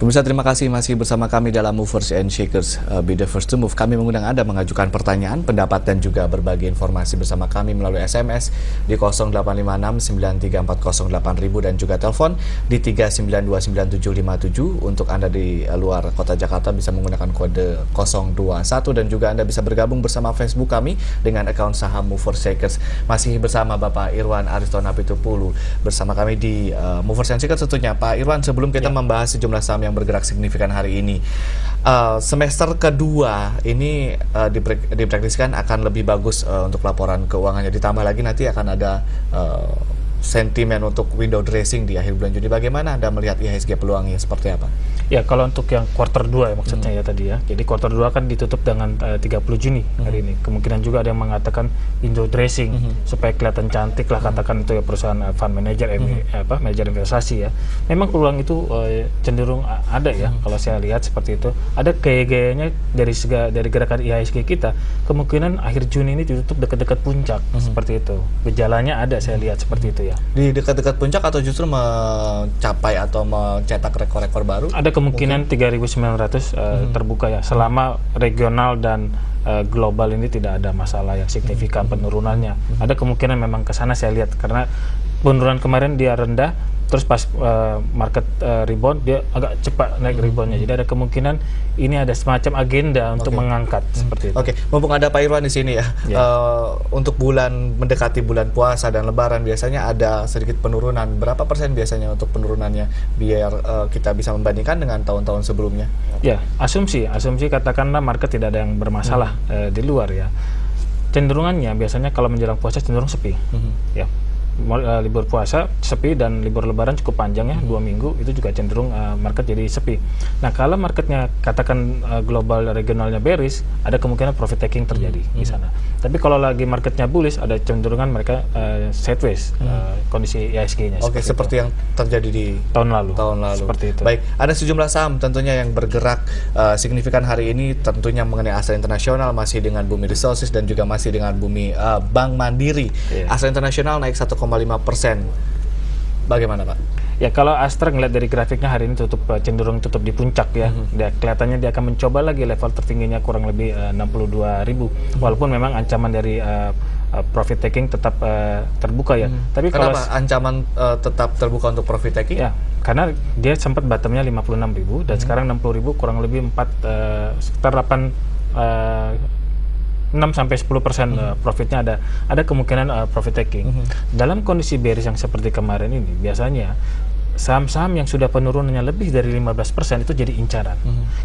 Pemirsa, terima kasih masih bersama kami dalam Movers and Shakers Be the First to Move. Kami mengundang Anda mengajukan pertanyaan, pendapat, dan juga berbagi informasi bersama kami melalui SMS di 0856-93408000 dan juga telepon di 3929757. Untuk Anda di luar kota Jakarta bisa menggunakan kode 021 dan juga Anda bisa bergabung bersama Facebook kami dengan akun saham Movers Shakers. Masih bersama Bapak Irwan Aristonapitupulu bersama kami di Movers and Shakers tentunya. Pak Irwan, sebelum kita membahas sejumlah saham yang bergerak signifikan hari ini, semester kedua ini diprediksi akan lebih bagus untuk laporan keuangannya. Ditambah lagi nanti akan ada sentimen untuk window dressing di akhir bulan Juni. Bagaimana Anda melihat IHSG peluangnya seperti apa? Ya, kalau untuk yang quarter 2 ya maksudnya ya tadi ya. Jadi quarter 2 kan ditutup dengan 30 Juni hari ini. Kemungkinan juga ada yang mengatakan window dressing supaya kelihatan cantik lah, katakan itu ya perusahaan fund manager, manajer investasi ya. Memang peluang itu cenderung ada ya kalau saya lihat seperti itu. Ada gaya-gayanya dari gerakan IHSG kita, kemungkinan akhir Juni ini ditutup dekat-dekat puncak seperti itu. Gejalanya ada, saya lihat seperti itu ya. Di dekat-dekat puncak atau justru mencapai atau mencetak rekor-rekor baru? Ada kemungkinan 3.900 terbuka ya, selama regional dan global ini tidak ada masalah yang signifikan penurunannya. Ada kemungkinan memang ke sana saya lihat, karena penurunan kemarin dia rendah, terus pas market rebound dia agak cepat naik reboundnya. Jadi ada kemungkinan ini ada semacam agenda untuk mengangkat seperti itu. Oke, mumpung ada Pak Irwan di sini ya. Untuk mendekati bulan puasa dan Lebaran biasanya ada sedikit penurunan. Berapa persen biasanya untuk penurunannya biar kita bisa membandingkan dengan tahun-tahun sebelumnya? Ya, asumsi katakanlah market tidak ada yang bermasalah di luar ya. Cenderungannya biasanya kalau menjelang puasa cenderung sepi. Ya. Libur puasa sepi dan libur lebaran cukup panjang ya, 2 minggu, itu juga cenderung market jadi sepi. Nah, kalau marketnya katakan global regionalnya bearish, ada kemungkinan profit taking terjadi di sana. Tapi kalau lagi marketnya bullish, ada cenderungan mereka sideways kondisi IHSG-nya. Oke, seperti yang terjadi di tahun lalu. Seperti itu. Baik, ada sejumlah saham tentunya yang bergerak signifikan hari ini, tentunya mengenai Astra International masih dengan Bumi Resources dan juga masih dengan Bank Mandiri. Astra International naik 1,5%. Bagaimana Pak? Ya, kalau Astra ngeliat dari grafiknya hari ini cenderung tutup di puncak ya. Kelihatannya dia akan mencoba lagi level tertingginya kurang lebih 62.000. Walaupun memang ancaman dari profit taking tetap terbuka ya. Tapi kenapa ancaman tetap terbuka untuk profit taking? Ya, karena dia sempat bottomnya 56.000 dan sekarang 60.000, kurang lebih sekitar 6-10% profitnya ada kemungkinan profit taking. Dalam kondisi bearish yang seperti kemarin ini, biasanya saham-saham yang sudah penurunannya lebih dari 15% itu jadi incaran.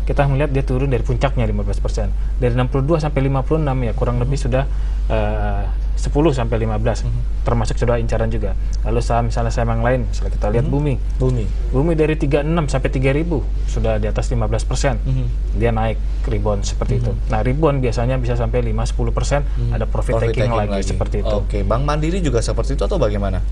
Kita melihat dia turun dari puncaknya 15%. Dari 62 sampai 56 ya kurang lebih sudah 10 sampai 15. Termasuk sudah incaran juga. Lalu misalnya saham yang lain, misalnya kita lihat Bumi dari 36 sampai 3.000 sudah di atas 15%. Dia naik rebound seperti itu. Nah, rebound biasanya bisa sampai 5-10%, ada profit taking lagi seperti itu. Oke, Bank Mandiri juga seperti itu atau bagaimana?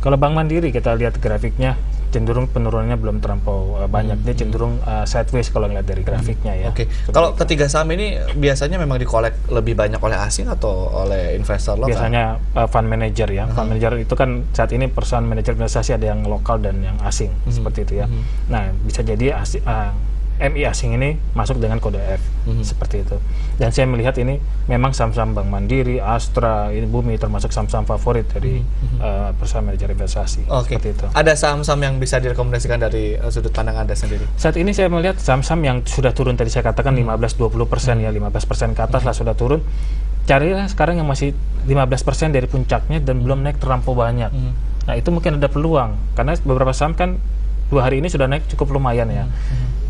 Kalau Bank Mandiri kita lihat grafiknya cenderung penurunannya belum terlampau banyak. Dia cenderung sideways kalau ngeliat dari grafiknya ya. Oke. Kalau ketiga saham ini biasanya memang dikolek lebih banyak oleh asing atau oleh investor lokal? Biasanya fund manager ya. Fund manager itu kan saat ini perusahaan manajer investasi ada yang lokal dan yang asing seperti itu ya. Nah, bisa jadi MI asing ini masuk dengan kode F seperti itu. Dan saya melihat ini memang saham-saham Bank Mandiri, Astra, ini Bumi termasuk saham-saham favorit dari perusahaan manajer investasi. Seperti itu. Ada saham-saham yang bisa direkomendasikan dari sudut pandang Anda sendiri? Saat ini saya melihat saham-saham yang sudah turun, tadi saya katakan 15-20% ya, 15% ke atas lah sudah turun. Carilah sekarang yang masih 15% dari puncaknya dan belum naik terlampau banyak. Nah, itu mungkin ada peluang karena beberapa saham kan 2 hari ini sudah naik cukup lumayan ya.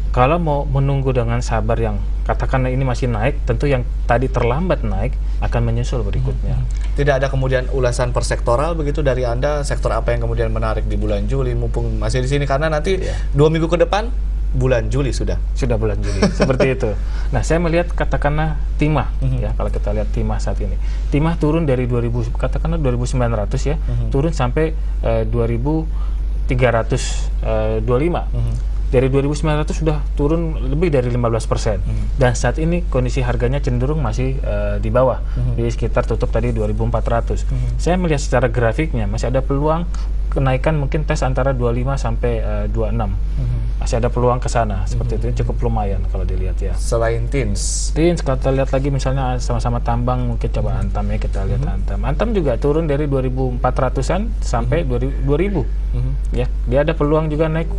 Kalau mau menunggu dengan sabar yang katakan ini masih naik, tentu yang tadi terlambat naik akan menyusul berikutnya. Tidak ada kemudian ulasan per sektoral begitu dari Anda, sektor apa yang kemudian menarik di bulan Juli mumpung masih di sini, karena nanti 2 minggu ke depan bulan Juli sudah bulan Juli seperti itu. Nah, saya melihat katakanlah Timah ya, kalau kita lihat Timah saat ini. Timah turun dari 2.900 ya, turun sampai 2.325. Dari 2.900 sudah turun lebih dari 15%. Dan saat ini kondisi harganya cenderung masih di bawah, di sekitar tutup tadi 2.400. Saya melihat secara grafiknya masih ada peluang kenaikan mungkin tes antara 25 sampai 26. Masih ada peluang ke sana seperti itu, cukup lumayan kalau dilihat ya. Selain Teens, Kalau kita lihat lagi misalnya sama-sama tambang, mungkin coba Antam ya, kita lihat Antam. Antam juga turun dari 2.400-an sampai 2.000. Ya, dia ada peluang juga naik.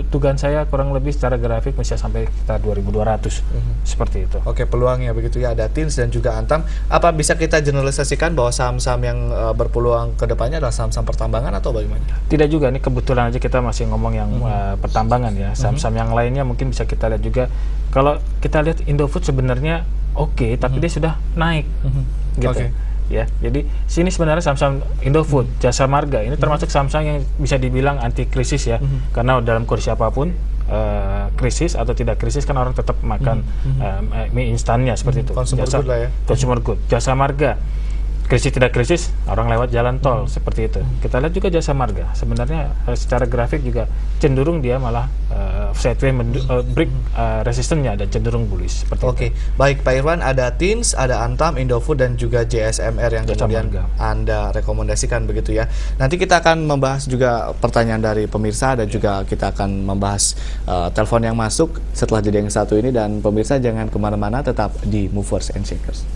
Dugaan saya kurang lebih secara grafik bisa sampai kita 2.200 seperti itu. Oke, peluangnya begitu ya, ada Teens dan juga Antam. Apa bisa kita generalisasikan bahwa saham-saham yang berpeluang ke depannya adalah saham-saham pertambangan atau bagaimana? Tidak juga, ini kebetulan aja kita masih ngomong yang pertambangan ya. Saham-saham yang lainnya mungkin bisa kita lihat juga. Kalau kita lihat Indofood sebenarnya oke, tapi dia sudah naik gitu. Oke. Ya, jadi sini sebenarnya saham-saham Indofood, Jasa Marga ini termasuk saham-saham yang bisa dibilang anti krisis ya, karena dalam kondisi apapun krisis atau tidak krisis kan orang tetap makan mie instannya seperti itu. Consumer good lah ya. Consumer good. Jasa Marga, krisis tidak krisis orang lewat jalan tol seperti itu. Kita lihat juga Jasa Marga sebenarnya secara grafik juga cenderung dia malah sideways break resistennya ada cenderung bullish seperti itu. Oke, baik Pak Irwan, ada Teens, ada Antam, Indofood dan juga JSMR yang Jasa kemudian Marga Anda rekomendasikan begitu ya. Nanti kita akan membahas juga pertanyaan dari pemirsa dan juga kita akan membahas telepon yang masuk setelah jeda yang satu ini, dan pemirsa jangan kemana-mana, tetap di Movers and Shakers.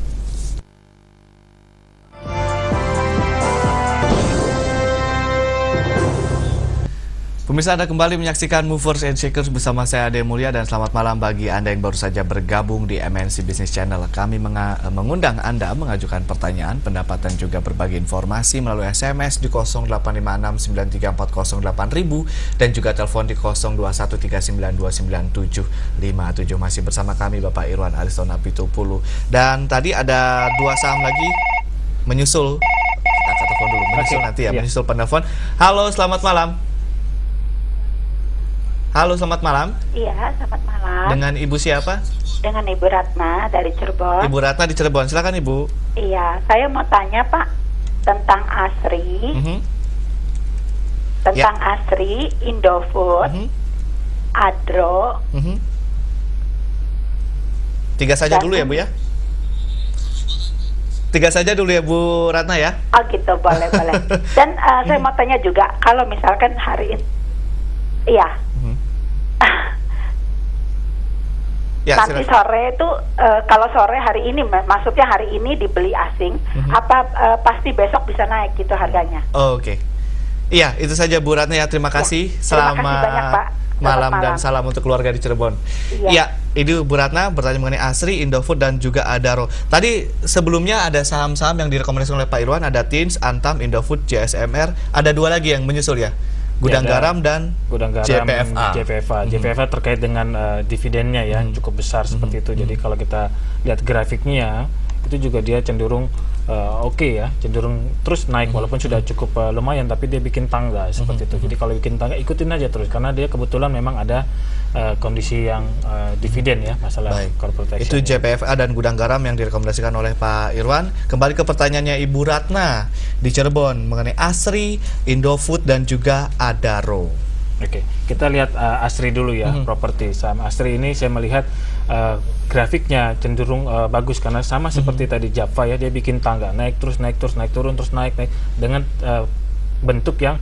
Pemirsa, Anda kembali menyaksikan Movers and Shakers bersama saya Ade Mulia, dan selamat malam bagi Anda yang baru saja bergabung di MNC Business Channel. Kami mengundang Anda mengajukan pertanyaan, pendapat dan juga berbagi informasi melalui SMS di 085693408000 dan juga telepon di 0213929757. Masih bersama kami Bapak Irwan Ariston Apitupulu. Dan tadi ada dua saham lagi menyusul. Kita telepon dulu, menyusul nanti ya, menyusul penelpon. Halo, selamat malam. Halo, selamat malam. Iya, selamat malam. Dengan Ibu siapa? Dengan Ibu Ratna dari Cirebon. Ibu Ratna di Cirebon. Silakan Ibu. Iya, saya mau tanya Pak tentang ASRI, tentang ASRI, Indofood, Adro. Tiga saja dulu ya Bu ya. Tiga saja dulu ya Bu Ratna ya. Oh gitu, boleh boleh. Dan saya mau tanya juga, kalau misalkan hari ini, iya. Ya, nanti sore itu kalau sore hari ini, maksudnya hari ini dibeli asing, apa pasti besok bisa naik gitu harganya? Oke. Iya, itu saja Bu Ratna ya. Terima kasih. Terima kasih banyak, Pak. Malam dan salam untuk keluarga di Cirebon. Iya, itu Bu Ratna bertanya mengenai ASRI, Indofood dan juga Adaro. Tadi sebelumnya ada saham-saham yang direkomendasikan oleh Pak Irwan, ada Teens, Antam, Indofood, JSMR. Ada dua lagi yang menyusul ya. Gudang Garam dan JPFA. JPFA terkait dengan dividennya ya, cukup besar seperti itu. Jadi kalau kita lihat grafiknya itu juga dia cenderung oke ya, cenderung terus naik walaupun sudah cukup lumayan, tapi dia bikin tangga seperti itu. Jadi kalau bikin tangga ikutin aja terus, karena dia kebetulan memang ada kondisi yang dividen ya, masalah corporate action. Itu JPFA dan Gudang Garam yang direkomendasikan oleh Pak Irwan. Kembali ke pertanyaannya Ibu Ratna di Cirebon mengenai ASRI, Indofood dan juga Adaro. Oke, kita lihat ASRI dulu ya, properti. Saham ASRI ini saya melihat grafiknya cenderung bagus, karena sama seperti tadi Java ya, dia bikin tangga, naik terus, naik terus, naik turun, terus naik dengan bentuk yang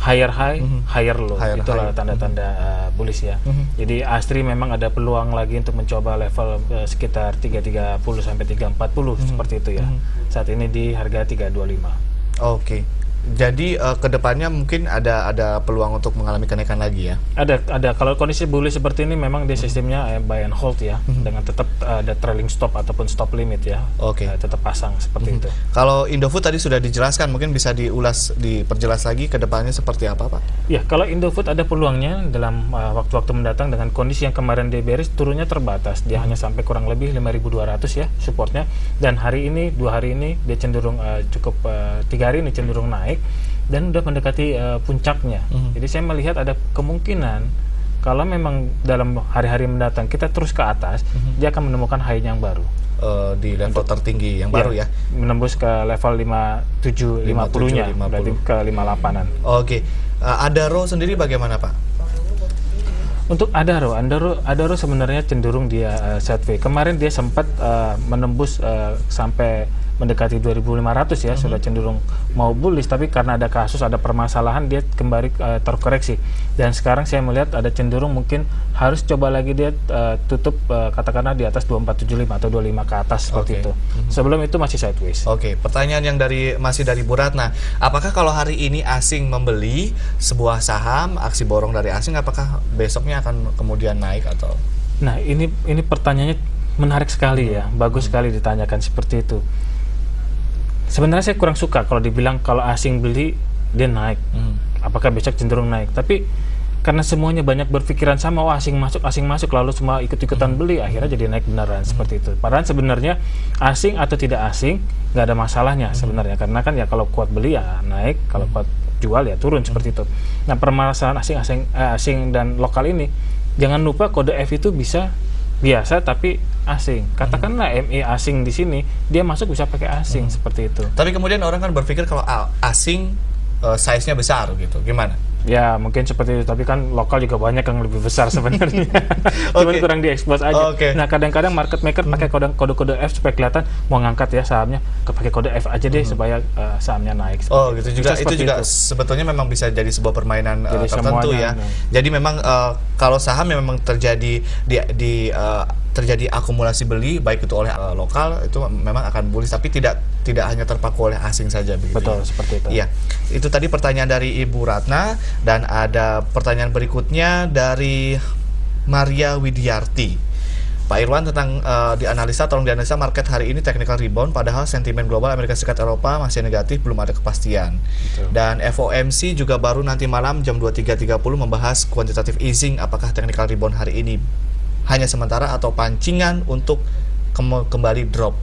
higher high, higher low. Itulah tanda-tanda bullish ya. Jadi ASRI memang ada peluang lagi untuk mencoba level sekitar 330 sampai 340 seperti itu ya. Saat ini di harga 325. Oke. Jadi kedepannya mungkin ada peluang untuk mengalami kenaikan lagi ya? Ada. Kalau kondisi bullish seperti ini memang dia sistemnya buy and hold ya, dengan tetap ada trailing stop ataupun stop limit ya. Oke. Tetap pasang seperti itu. Kalau Indofood tadi sudah dijelaskan, mungkin bisa diperjelas lagi kedepannya seperti apa Pak? Ya, kalau Indofood ada peluangnya dalam waktu-waktu mendatang dengan kondisi yang kemarin dia bearish, turunnya terbatas. Dia hanya sampai kurang lebih 5.200 ya supportnya. Dan hari ini, 2 hari ini dia cenderung cukup 3 hari ini cenderung naik dan udah mendekati puncaknya. Jadi saya melihat ada kemungkinan kalau memang dalam hari-hari mendatang kita terus ke atas, dia akan menemukan high yang baru. Di level tertinggi yang baru ya? Menembus ke level 5750-nya, berarti ke 58-an. Oke. Adaro sendiri bagaimana Pak? Untuk Adaro sebenarnya cenderung dia sideways. Kemarin dia sempat menembus sampai mendekati 2.500 ya, sudah cenderung mau bullish, tapi karena ada kasus, ada permasalahan, dia kembali terkoreksi. Dan sekarang saya melihat ada cenderung mungkin harus coba lagi dia tutup katakanlah di atas 2475 atau 25 ke atas seperti itu. Sebelum itu masih sideways. Oke, pertanyaan yang masih dari Bu Ratna, apakah kalau hari ini asing membeli sebuah saham, aksi borong dari asing, apakah besoknya akan kemudian naik atau? Nah, ini pertanyaannya menarik sekali ya, bagus sekali ditanyakan seperti itu. Sebenarnya saya kurang suka kalau dibilang kalau asing beli dia naik, apakah besok cenderung naik. Tapi karena semuanya banyak berpikiran sama, asing masuk, lalu semua ikut-ikutan beli, akhirnya jadi naik beneran seperti itu. Padahal sebenarnya asing atau tidak asing nggak ada masalahnya sebenarnya, karena kan ya kalau kuat beli ya naik, kalau kuat jual ya turun seperti itu. Nah, permasalahan asing dan lokal ini, jangan lupa kode F itu bisa biasa tapi asing. Katakanlah MI asing di sini, dia masuk bisa pakai asing seperti itu. Tapi kemudian orang kan berpikir kalau asing size-nya besar gitu, gimana? Ya mungkin seperti itu, tapi kan lokal juga banyak yang lebih besar sebenarnya. Cuman kurang diekspos aja. Nah, kadang-kadang market maker pakai kode-kode F supaya kelihatan mau ngangkat ya sahamnya, pakai kode F aja deh supaya sahamnya naik. Gitu juga. Itu juga sebetulnya memang bisa jadi sebuah permainan tertentu ya. Jadi memang kalau saham yang memang terjadi terjadi akumulasi beli baik itu oleh lokal, itu memang akan bullish, tapi tidak hanya terpaku oleh asing saja begitu. Betul, seperti itu. Iya. Itu tadi pertanyaan dari Ibu Ratna, dan ada pertanyaan berikutnya dari Maria Widiarti. Pak Irwan, tentang tolong dianalisa market hari ini technical rebound, padahal sentimen global Amerika Serikat Eropa masih negatif, belum ada kepastian. Betul. Dan FOMC juga baru nanti malam jam 23.30 membahas quantitative easing. Apakah technical rebound hari ini hanya sementara atau pancingan untuk kembali drop?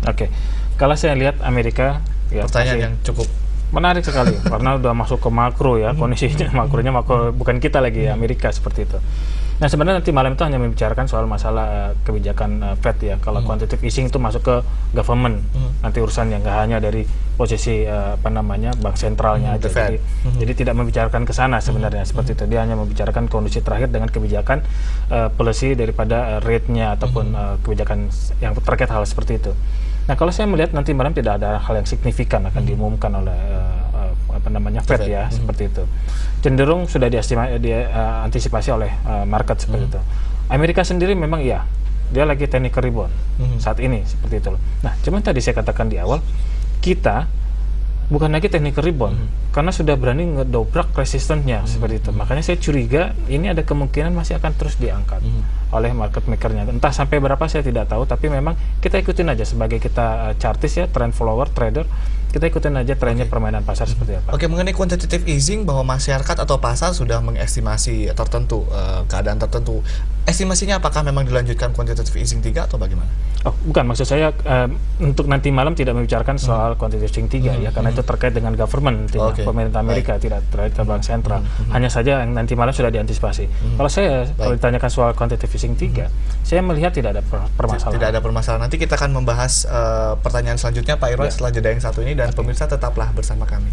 Oke. Kalau saya lihat Amerika, ya, pertanyaan yang cukup menarik sekali karena udah masuk ke makro ya, kondisinya makronya bukan kita lagi ya, Amerika seperti itu. Nah, sebenarnya nanti malam itu hanya membicarakan soal masalah kebijakan Fed ya. Kalau quantitative easing itu masuk ke government, nanti urusannya nggak hanya dari posisi bank sentralnya aja. Jadi tidak membicarakan ke sana sebenarnya seperti itu. Dia hanya membicarakan kondisi terakhir dengan kebijakan policy daripada rate-nya ataupun kebijakan yang terkait hal seperti itu. Nah, kalau saya melihat nanti malam tidak ada hal yang signifikan akan diumumkan oleh Fed ya, seperti itu. Cenderung sudah diantisipasi oleh market seperti itu. Amerika sendiri memang iya, dia lagi technical rebound saat ini seperti itu. Nah, cuman tadi saya katakan di awal, kita bukan lagi technical rebound karena sudah berani ngedobrak resistennya seperti itu. Makanya saya curiga ini ada kemungkinan masih akan terus diangkat oleh market makernya. Entah sampai berapa saya tidak tahu, tapi memang kita ikutin aja sebagai kita chartis ya, trend follower, trader. Kita ikutin aja trennya permainan pasar seperti apa. Oke, mengenai quantitative easing, bahwa masyarakat atau pasar sudah mengestimasi tertentu, keadaan tertentu. Estimasinya apakah memang dilanjutkan quantitative easing 3 atau bagaimana? Oh, bukan, maksud saya untuk nanti malam tidak membicarakan soal quantitative easing 3 ya, karena itu terkait dengan government, pemerintah Amerika, tidak terkait ke bank sentral. Hanya saja yang nanti malam sudah diantisipasi. Kalau saya, kalau ditanyakan soal quantitative easing 3, saya melihat tidak ada permasalahan. Tidak ada permasalahan. Nanti kita akan membahas pertanyaan selanjutnya Pak Irwan setelah jeda yang satu ini, dan pemirsa tetaplah bersama kami.